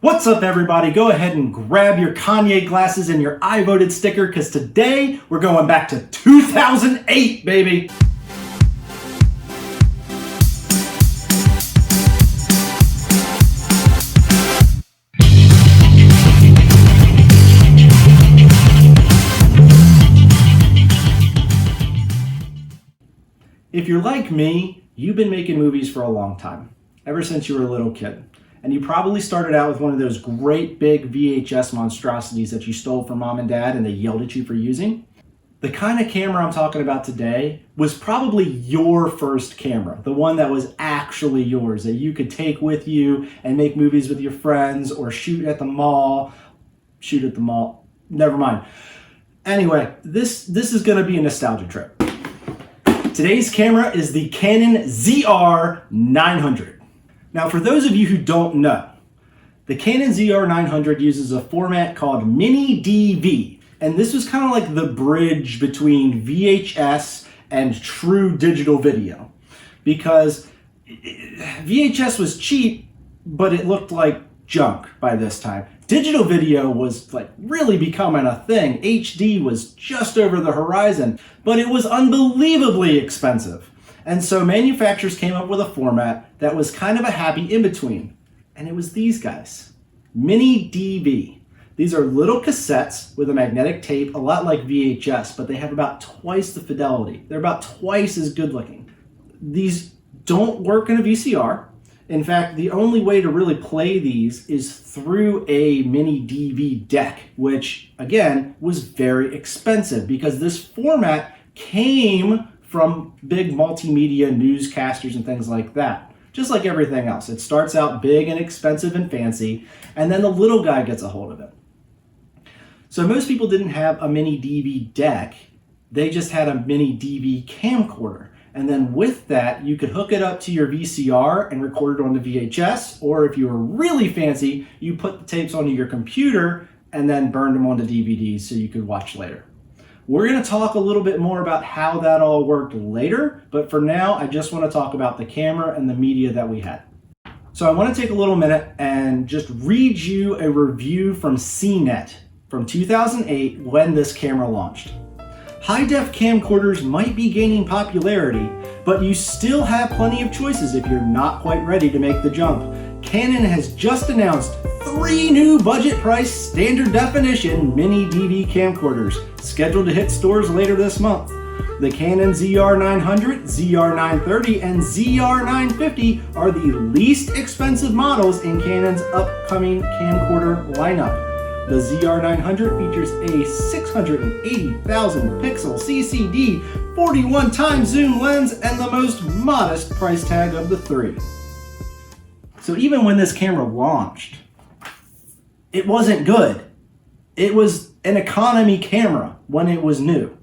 What's up, everybody? Go ahead and grab your Kanye glasses and your I voted sticker, because today we're going back to 2008, baby. If you're like me, you've been making movies for a long time, ever since you were a little kid. And you probably started out with one of those great big VHS monstrosities that you stole from mom and dad and they yelled at you for using. The kind of camera I'm talking about today was probably your first camera, the one that was actually yours, that you could take with you and make movies with your friends or shoot at the mall. Never mind. Anyway, this is going to be a nostalgia trip. Today's camera is the Canon ZR900. Now, for those of you who don't know, the Canon ZR900 uses a format called MiniDV, and this was kind of like the bridge between VHS and true digital video, because VHS was cheap, but it looked like junk by this time. Digital video was like really becoming a thing. HD was just over the horizon, but it was unbelievably expensive. And so manufacturers came up with a format that was kind of a happy in-between. And it was these guys, MiniDV. These are little cassettes with a magnetic tape, a lot like VHS, but they have about twice the fidelity. They're about twice as good looking. These don't work in a VCR. In fact, the only way to really play these is through a MiniDV deck, which again was very expensive because this format came from big multimedia newscasters and things like that. Just like everything else. It starts out big and expensive and fancy, and then the little guy gets a hold of it. So most people didn't have a MiniDV deck, they just had a MiniDV camcorder. And then with that, you could hook it up to your VCR and record it on the VHS, or if you were really fancy, you put the tapes onto your computer and then burned them onto DVDs so you could watch later. We're going to talk a little bit more about how that all worked later, but for now, I just want to talk about the camera and the media that we had. So I want to take a little minute and just read you a review from CNET from 2008 when this camera launched. High-def camcorders might be gaining popularity, but you still have plenty of choices if you're not quite ready to make the jump. Canon has just announced 3 new budget-priced standard definition MiniDV camcorders scheduled to hit stores later this month. The Canon ZR900, ZR930, and ZR950 are the least expensive models in Canon's upcoming camcorder lineup. The ZR900 features a 680,000 pixel CCD 41x zoom lens and the most modest price tag of the 3. So even when this camera launched, it wasn't good. It was an economy camera when it was new.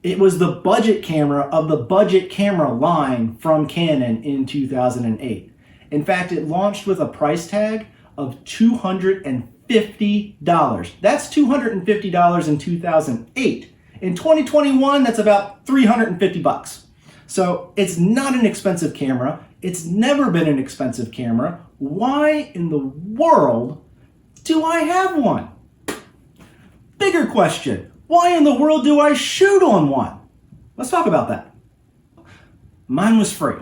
It was the budget camera of the budget camera line from Canon in 2008. In fact, it launched with a price tag of $250. That's $250 in 2008. In 2021, that's about $350. So it's not an expensive camera. It's never been an expensive camera. Why in the world do I have one? Bigger question, why in the world do I shoot on one? Let's talk about that. Mine was free.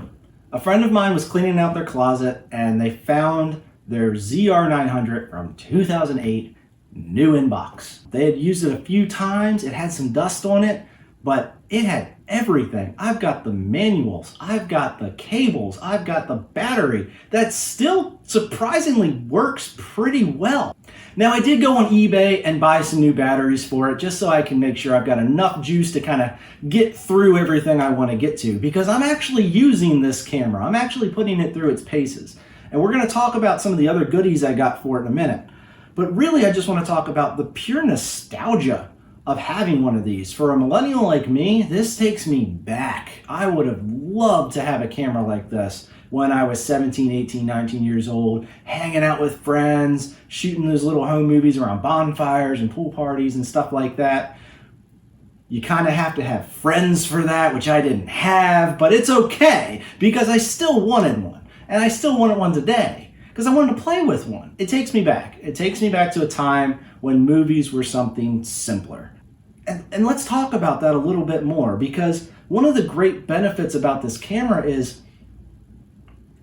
A friend of mine was cleaning out their closet and they found their ZR900 from 2008, new in box. They had used it a few times, it had some dust on it, but it had everything. I've got the manuals, I've got the cables, I've got the battery that still surprisingly works pretty well. Now, I did go on eBay and buy some new batteries for it just so I can make sure I've got enough juice to kind of get through everything I want to get to, because I'm actually using this camera. I'm actually putting it through its paces. And we're going to talk about some of the other goodies I got for it in a minute. But really, I just want to talk about the pure nostalgia of having one of these. For a millennial like me, this takes me back. I would have loved to have a camera like this when I was 17, 18, 19 years old, hanging out with friends, shooting those little home movies around bonfires and pool parties and stuff like that. You kind of have to have friends for that, which I didn't have, but it's okay because I still wanted one. And I still wanted one today. because I wanted to play with one. It takes me back. It takes me back to a time when movies were something simpler. And let's talk about that a little bit more, because one of the great benefits about this camera is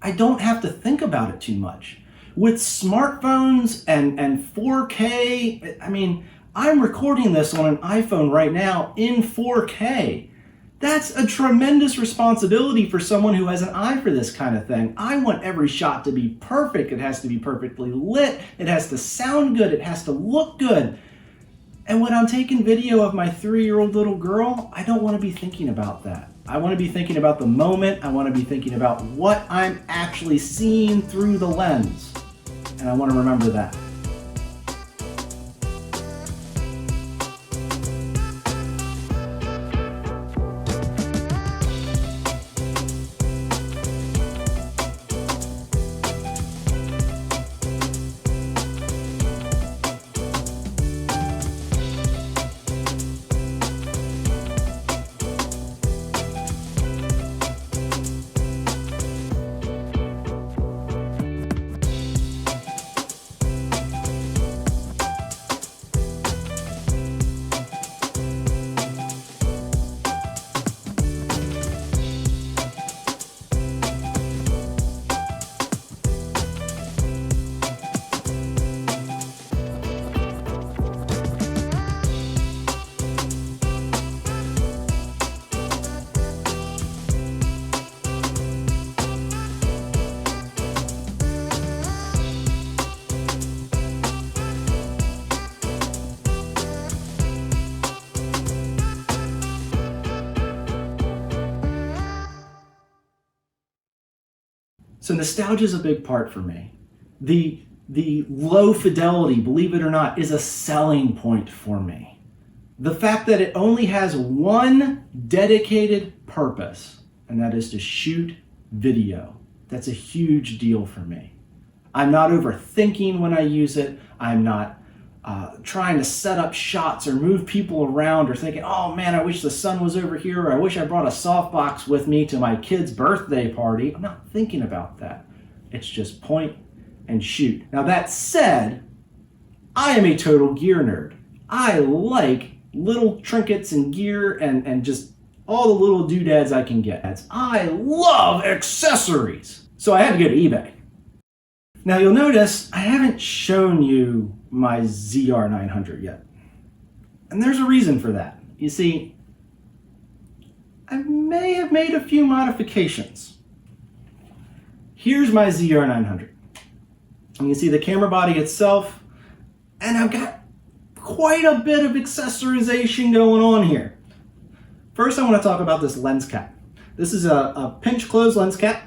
I don't have to think about it too much. With smartphones and 4K, I mean, I'm recording this on an iPhone right now in 4K. That's a tremendous responsibility for someone who has an eye for this kind of thing. I want every shot to be perfect. It has to be perfectly lit. It has to sound good. It has to look good. And when I'm taking video of my 3-year-old little girl, I don't want to be thinking about that. I want to be thinking about the moment. I want to be thinking about what I'm actually seeing through the lens. And I want to remember that. So nostalgia is a big part for me. The low fidelity, believe it or not, is a selling point for me. The fact that it only has one dedicated purpose, and that is to shoot video. That's a huge deal for me. I'm not overthinking when I use it. I'm not trying to set up shots or move people around or thinking, oh man, I wish the sun was over here, or I wish I brought a softbox with me to my kid's birthday party. I'm not thinking about that. It's just point and shoot. Now that said, I am a total gear nerd. I like little trinkets and gear and just all the little doodads I can get. I love accessories. So I had to go to eBay. Now you'll notice I haven't shown you my ZR900 yet. And there's a reason for that. You see, I may have made a few modifications. Here's my ZR900. And you see the camera body itself, and I've got quite a bit of accessorization going on here. First, I want to talk about this lens cap. This is a pinch close lens cap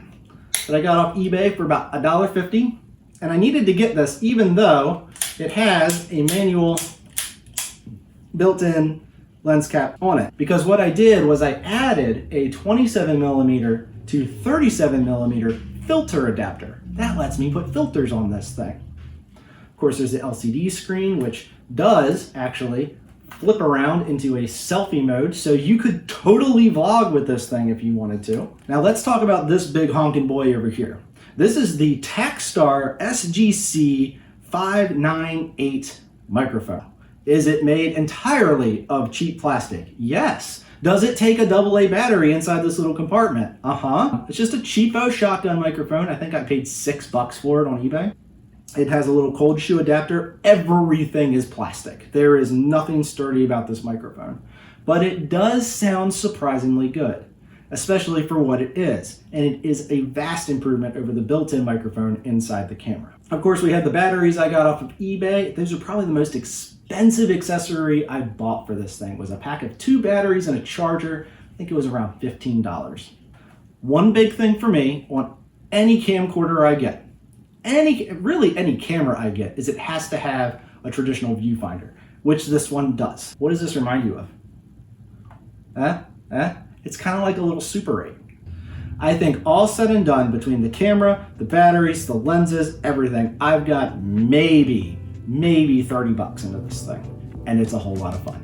that I got off eBay for about $1.50. And I needed to get this even though it has a manual built-in lens cap on it. Because what I did was I added a 27mm to 37mm filter adapter. That lets me put filters on this thing. Of course, there's the LCD screen, which does actually flip around into a selfie mode, so you could totally vlog with this thing if you wanted to. Now let's talk about this big honking boy over here. This is the Takstar SGC 598 microphone. Is it made entirely of cheap plastic? Yes. Does it take a AA battery inside this little compartment? It's just a cheapo shotgun microphone. I think I paid $6 for it on eBay. It has a little cold shoe adapter. Everything is plastic. There is nothing sturdy about this microphone. But it does sound surprisingly good, especially for what it is. And it is a vast improvement over the built-in microphone inside the camera. Of course, we have the batteries I got off of eBay. Those are probably the most expensive accessory I bought for this thing. It was a pack of 2 batteries and a charger. I think it was around $15. One big thing for me on any camcorder I get, really any camera I get, is it has to have a traditional viewfinder, which this one does. What does this remind you of? It's kind of like a little Super 8. I think all said and done, between the camera, the batteries, the lenses, everything, I've got maybe $30 into this thing, and it's a whole lot of fun.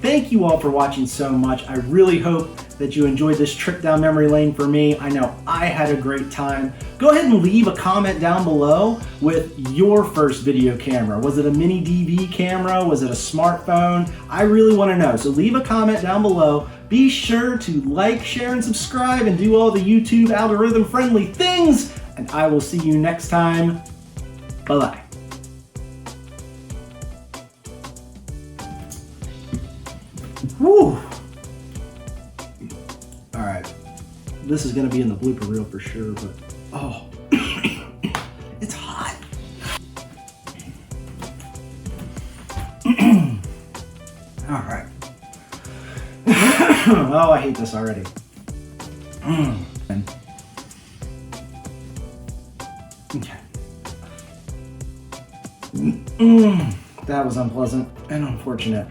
Thank you all for watching so much. I really hope that you enjoyed this trip down memory lane for me. I know I had a great time. Go ahead and leave a comment down below with your first video camera. Was it a MiniDV camera? Was it a smartphone? I really want to know. So leave a comment down below. Be sure to like, share, and subscribe and do all the YouTube algorithm friendly things. And I will see you next time. Bye-bye. Woo! All right, this is gonna be in the blooper reel for sure, but oh, it's hot. All right. Oh, I hate this already. Okay. That was unpleasant and unfortunate.